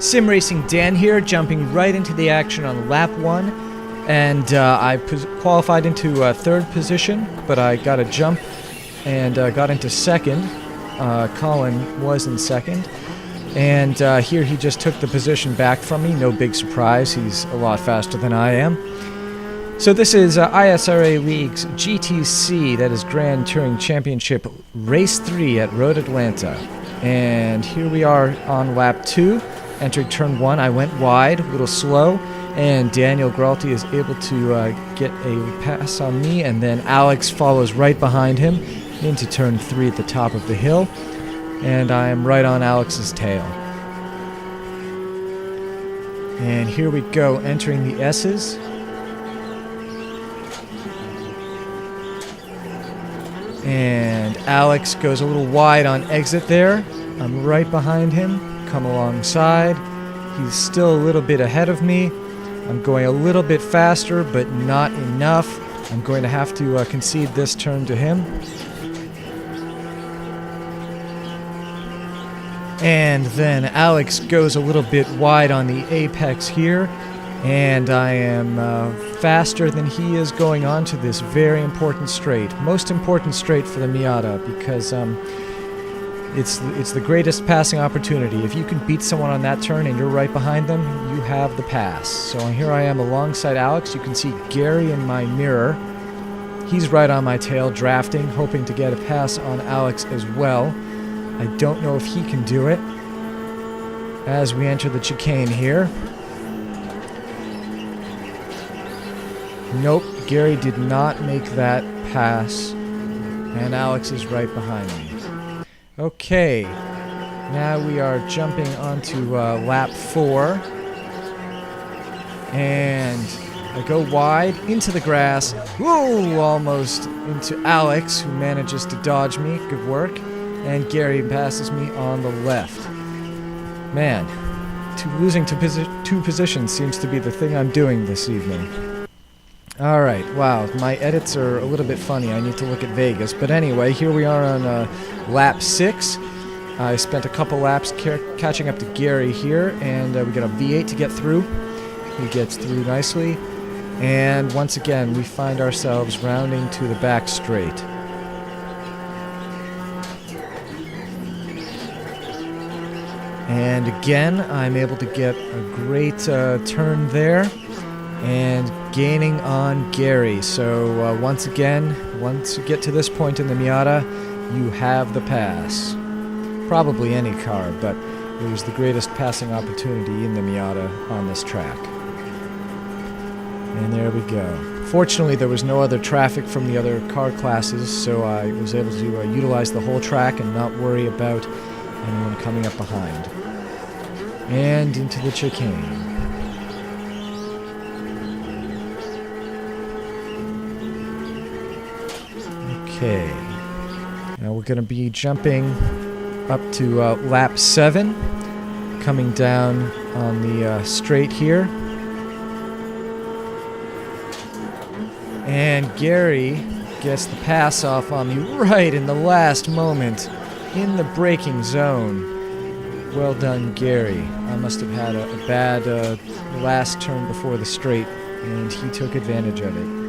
Sim Racing Dan here, jumping right into the action on lap 1. And I qualified into third position, but I got a jump and got into second. Colin was in second. And here he just took the position back from me. No big surprise, he's a lot faster than I am. So this is ISRA League's GTC, that is Grand Touring Championship Race 3 at Road Atlanta. And here we are on lap 2, entering turn 1. I went wide, a little slow, and Daniel Gralti is able to get a pass on me, and then Alex follows right behind him into turn 3 at the top of the hill, and I am right on Alex's tail. And here we go, entering the S's. And Alex goes a little wide on exit there. I'm right behind him, come alongside. He's still a little bit ahead of me. I'm going a little bit faster, but not enough. I'm going to have to concede this turn to him. And then Alex goes a little bit wide on the apex here. And I am faster than he is going on to this very important straight. Most important straight for the Miata, because it's the greatest passing opportunity. If you can beat someone on that turn and you're right behind them, you have the pass. So here I am alongside Alex. You can see Gary in my mirror. He's right on my tail, drafting, hoping to get a pass on Alex as well. I don't know if he can do it. As we enter the chicane here. Nope, Gary did not make that pass, and Alex is right behind me. Okay, now we are jumping onto lap 4, and I go wide into the grass. Whoa, almost into Alex, who manages to dodge me. Good work. And Gary passes me on the left. Man, losing to two positions seems to be the thing I'm doing this evening. Alright, wow, my edits are a little bit funny. I need to look at Vegas. But anyway, here we are on lap 6. I spent a couple laps catching up to Gary here, and we got a V8 to get through. He gets through nicely. And once again, we find ourselves rounding to the back straight. And again, I'm able to get a great turn there. And gaining on Gary. So once again, once you get to this point in the Miata, you have the pass. Probably any car, but it was the greatest passing opportunity in the Miata on this track. And there we go. Fortunately, there was no other traffic from the other car classes, so I was able to utilize the whole track and not worry about anyone coming up behind. And into the chicane. Okay, now we're going to be jumping up to lap 7, coming down on the straight here. And Gary gets the pass off on me right in the last moment, in the braking zone. Well done, Gary. I must have had a bad last turn before the straight, and he took advantage of it.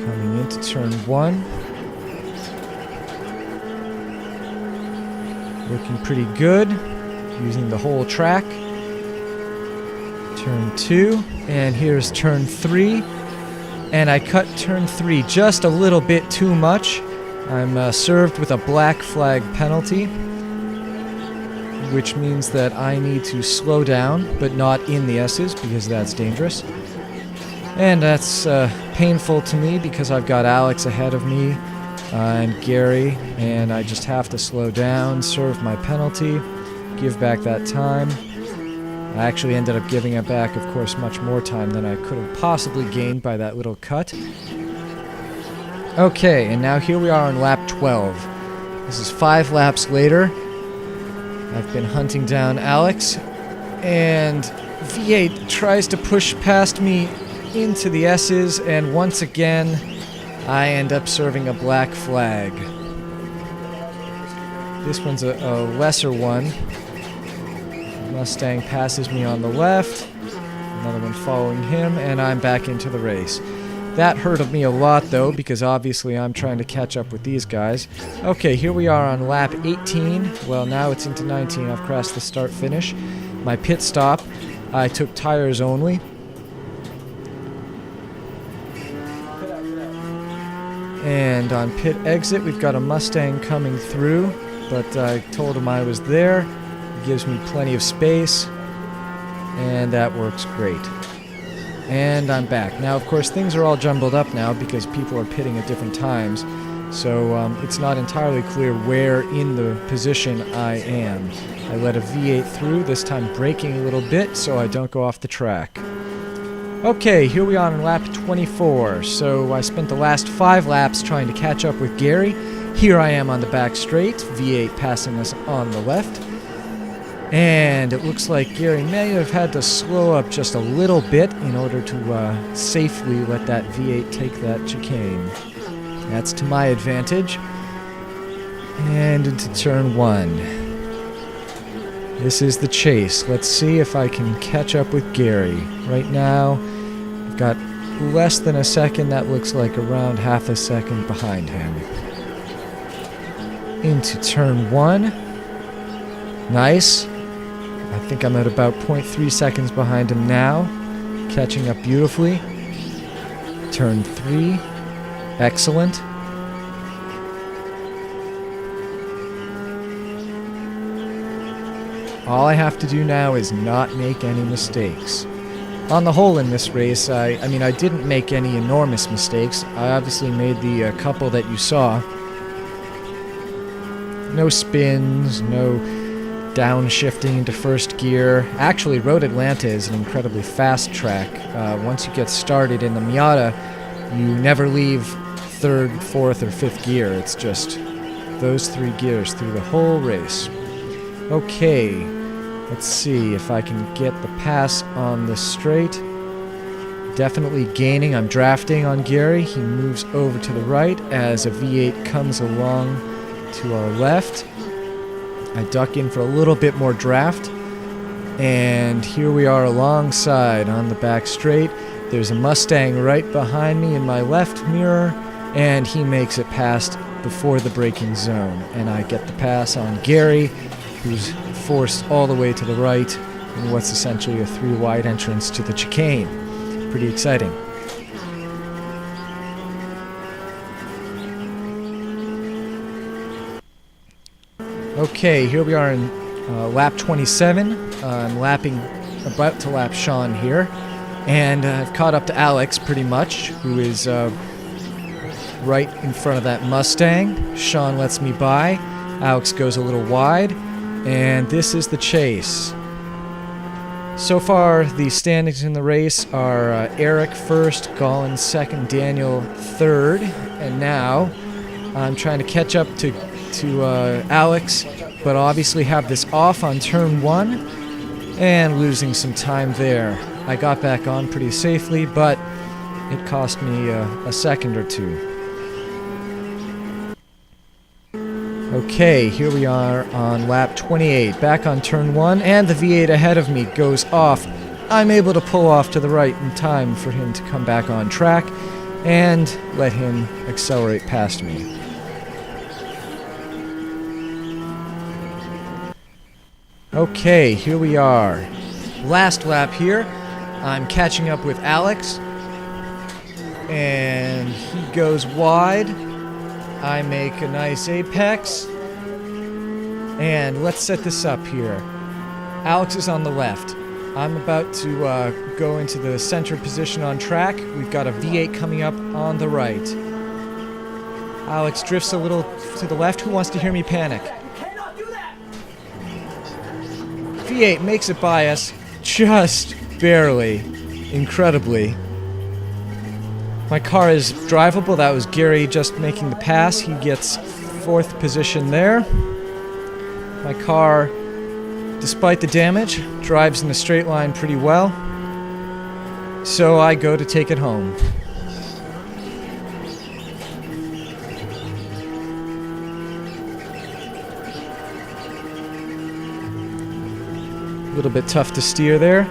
Coming into turn 1. Looking pretty good. Using the whole track. Turn 2. And here's turn 3. And I cut turn 3 just a little bit too much. I'm served with a black flag penalty, which means that I need to slow down, but not in the S's, because that's dangerous. And that's painful to me because I've got Alex ahead of me and Gary, and I just have to slow down, serve my penalty, give back that time. I actually ended up giving it back, of course, much more time than I could have possibly gained by that little cut. Okay, and now here we are on lap 12. This is 5 laps later. I've been hunting down Alex, and V8 tries to push past me into the S's, and once again, I end up serving a black flag. This one's a lesser one. Mustang passes me on the left. Another one following him, and I'm back into the race. That hurt me a lot, though, because obviously I'm trying to catch up with these guys. Okay, here we are on lap 18. Well, now it's into 19. I've crossed the start-finish. My pit stop, I took tires only. And on pit exit, we've got a Mustang coming through, but I told him I was there. He gives me plenty of space, and that works great. And I'm back. Now, of course, things are all jumbled up now because people are pitting at different times, so it's not entirely clear where in the position I am. I let a V8 through, this time braking a little bit so I don't go off the track. Okay, here we are on lap 24. So I spent the last 5 laps trying to catch up with Gary. Here I am on the back straight, V8 passing us on the left. And it looks like Gary may have had to slow up just a little bit in order to safely let that V8 take that chicane. That's to my advantage. And into turn 1. This is the chase. Let's see if I can catch up with Gary. Right now, I've got less than a second. That looks like around half a second behind him. Into turn 1. Nice. I think I'm at about 0.3 seconds behind him now. Catching up beautifully. Turn 3. Excellent. All I have to do now is not make any mistakes. On the whole in this race, I didn't make any enormous mistakes. I obviously made the couple that you saw. No spins, no downshifting into first gear. Actually, Road Atlanta is an incredibly fast track. Once you get started in the Miata, you never leave 3rd, 4th, or 5th gear. It's just those 3 gears through the whole race. Okay, let's see if I can get the pass on the straight. Definitely gaining. I'm drafting on Gary. He moves over to the right as a V8 comes along to our left. I duck in for a little bit more draft, and here we are alongside on the back straight. There's a Mustang right behind me in my left mirror, and he makes it past before the braking zone, and I get the pass on Gary, who's forced all the way to the right in what's essentially a 3-wide entrance to the chicane. Pretty exciting. Okay, here we are in lap 27. I'm about to lap Sean here, and I've caught up to Alex pretty much, who is right in front of that Mustang. Sean lets me by. Alex goes a little wide, and this is the chase. So far, the standings in the race are Eric first, Gollin second, Daniel third, and now I'm trying to catch up to Alex, but obviously have this off on turn 1 and losing some time there. I got back on pretty safely, but it cost me a second or 2. Okay, here we are on lap 28, back on turn 1, and the V8 ahead of me goes off. I'm able to pull off to the right in time for him to come back on track and let him accelerate past me. Okay, here we are. Last lap here. I'm catching up with Alex, and he goes wide. I make a nice apex, and let's set this up here. Alex is on the left. I'm about to go into the center position on track. We've got a V8 coming up on the right. Alex drifts a little to the left. Who wants to hear me panic? V8 makes it by us, just barely, incredibly. My car is drivable. That was Gary just making the pass. He gets 4th position there. My car, despite the damage, drives in a straight line pretty well. So I go to take it home. A little bit tough to steer there.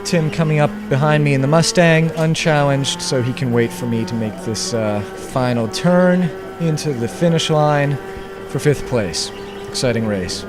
Tim coming up behind me in the Mustang, unchallenged, so he can wait for me to make this final turn into the finish line for 5th place. Exciting race.